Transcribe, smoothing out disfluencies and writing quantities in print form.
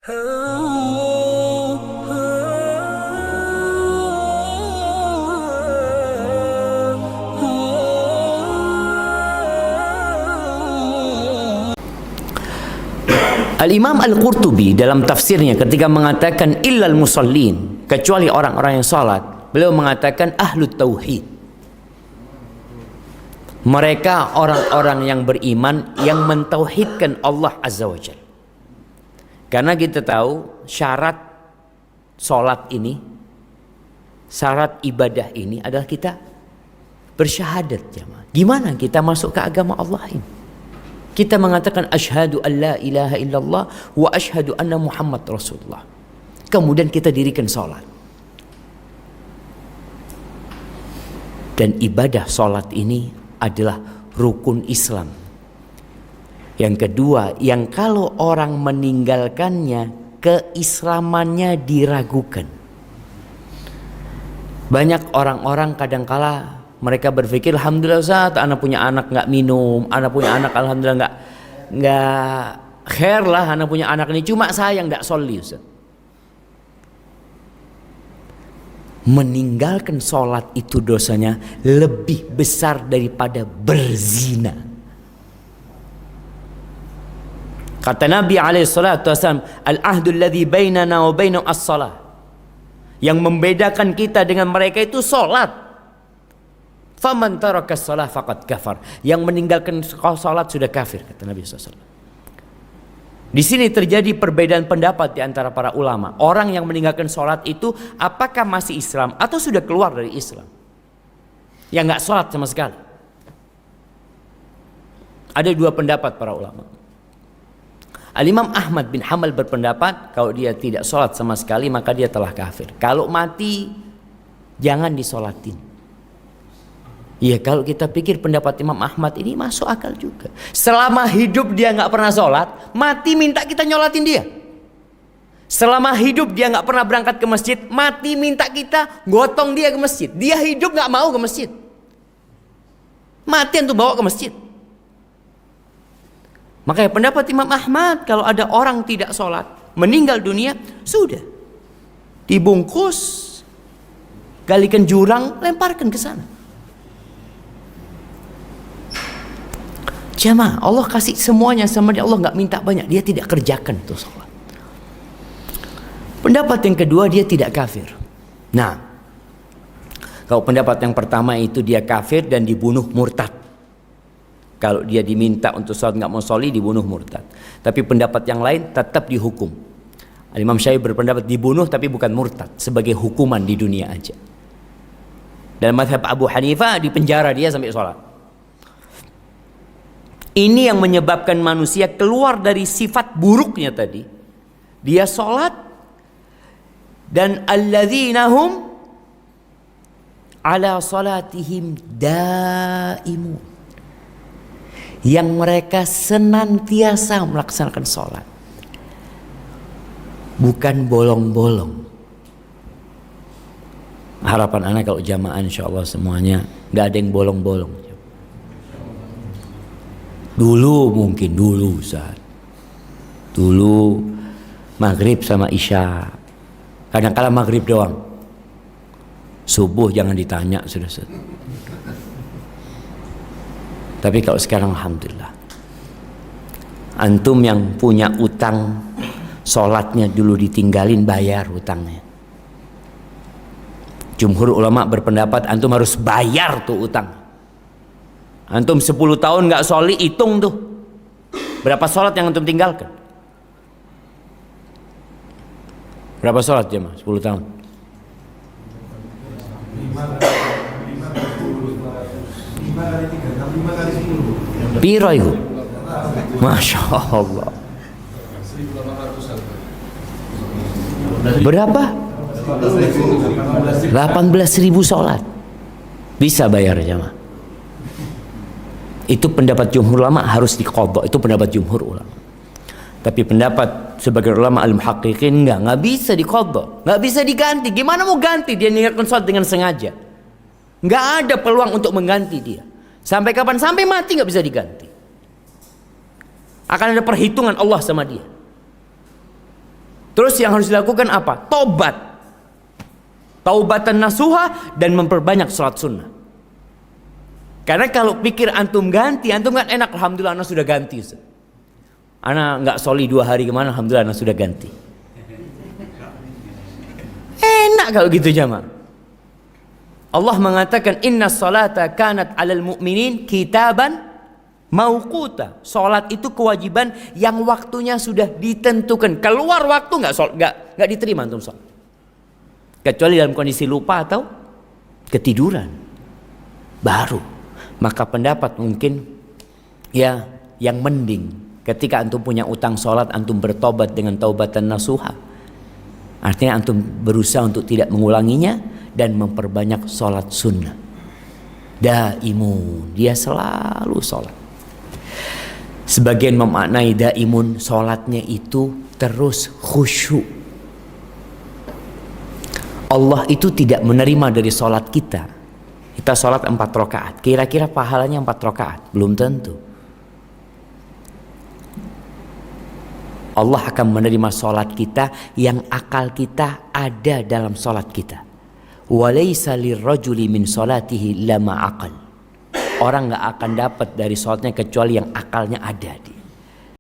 Al-Imam Al-Qurtubi dalam tafsirnya ketika mengatakan illal musallin, kecuali orang-orang yang salat, beliau mengatakan ahlut tauhid. Mereka orang-orang yang beriman yang mentauhidkan Allah Azza wa Jalla. Karena kita tahu syarat salat ini, syarat ibadah ini adalah kita bersyahadat, jemaah. Gimana kita masuk ke agama Allah ini? Kita mengatakan asyhadu an la ilaha illallah wa asyhadu anna Muhammad Rasulullah. Kemudian kita dirikan salat. Dan ibadah salat ini adalah rukun Islam. Yang kedua, yang kalau orang meninggalkannya, keislamannya diragukan. Banyak orang-orang kadangkala mereka berpikir, alhamdulillah Ustaz, anak punya anak nggak minum, anak punya anak alhamdulillah nggak khair lah, anak punya anak ini, cuma saya nggak sholli Ustaz. Meninggalkan sholat itu dosanya lebih besar daripada berzina. Kata Nabi SAW, al-ahdu alladhi bainana wa bainahum as-salah. Yang membedakan kita dengan mereka itu sholat. Faman taraka shalah faqad kafar. Yang meninggalkan salat sudah kafir, kata Nabi SAW. Di sini terjadi perbedaan pendapat di antara para ulama. Orang yang meninggalkan salat itu apakah masih Islam atau sudah keluar dari Islam? Yang nggak salat sama sekali. Ada dua pendapat para ulama. Al-Imam Ahmad bin Hanbal berpendapat kalau dia tidak salat sama sekali maka dia telah kafir. Kalau mati jangan disolatin. Ya, kalau kita pikir pendapat Imam Ahmad ini masuk akal juga. Selama hidup dia nggak pernah sholat, mati minta kita nyolatin dia. Selama hidup dia nggak pernah berangkat ke masjid, mati minta kita gotong dia ke masjid. Dia hidup nggak mau ke masjid, mati untuk bawa ke masjid. Makanya pendapat Imam Ahmad, kalau ada orang tidak sholat, meninggal dunia, sudah dibungkus, galikan jurang, lemparkan ke sana. Jamaah, Allah kasih semuanya sama dia. Allah nggak minta banyak, dia tidak kerjakan itu sholat. Pendapat yang kedua, dia tidak kafir. Nah, kalau pendapat yang pertama itu dia kafir dan dibunuh murtad. Kalau dia diminta untuk sholat nggak mau sholi, dibunuh murtad. Tapi pendapat yang lain tetap dihukum. Imam Syafi'i berpendapat dibunuh tapi bukan murtad, sebagai hukuman di dunia aja. Dan mazhab Abu Hanifah dipenjara dia sampai sholat. Ini yang menyebabkan manusia keluar dari sifat buruknya tadi. Dia sholat dan alladzina hum ala salatihim daimun. Yang mereka senantiasa melaksanakan sholat. Bukan bolong-bolong. Harapan anak kalau jamaah insyaallah semuanya nggak ada yang bolong-bolong. Dulu mungkin, dulu Ustaz. Dulu maghrib sama isya. Kadang-kala maghrib doang. Subuh jangan ditanya sudah Ustaz. Tapi kalau sekarang alhamdulillah. Antum yang punya utang, sholatnya dulu ditinggalin, bayar utangnya. Jumhur ulama berpendapat antum harus bayar tuh utang. Antum 10 tahun nggak sholi, hitung tuh berapa sholat yang antum tinggalkan. Berapa sholat jemaah 10 tahun? 5 piro itu? Masya Allah. Berapa? 18.000 sholat. Bisa bayar jemaah. Itu pendapat jumhur ulama, harus diqadha. Itu pendapat jumhur ulama. Tapi pendapat sebagai ulama al-muhaqqiqin nggak bisa diqadha, nggak bisa diganti. Gimana mau ganti? Dia meninggalkan sholat dengan sengaja. Nggak ada peluang untuk mengganti dia. Sampai kapan? Sampai mati nggak bisa diganti. Akan ada perhitungan Allah sama dia. Terus yang harus dilakukan apa? Tobat. Taubatan nasuha dan memperbanyak sholat sunnah. Karena kalau pikir antum ganti, antum kan enak, alhamdulillah anak sudah ganti. Anak nggak soli 2 hari kemana, alhamdulillah anak sudah ganti. Enak kalau gitu jamaah. Allah mengatakan inna salata kanat 'alal mu'minin kitaban mauquta. Salat itu kewajiban yang waktunya sudah ditentukan. Keluar waktu nggak diterima antum salat. Kecuali dalam kondisi lupa atau ketiduran. Baru maka pendapat mungkin ya yang mending ketika antum punya utang salat, antum bertobat dengan taubatan nasuha. Artinya antum berusaha untuk tidak mengulanginya dan memperbanyak sholat sunnah. Daimun, dia selalu sholat. Sebagian memaknai daimun, sholatnya itu terus khusyuk. Allah itu tidak menerima dari sholat kita. Kita sholat 4 rakaat, kira-kira pahalanya 4 rakaat? Belum tentu. Allah akan menerima sholat kita yang akal kita ada dalam sholat kita. Walaysa lirrajuli min sholatihi lama aqal. Orang gak akan dapat dari sholatnya kecuali yang akalnya ada di.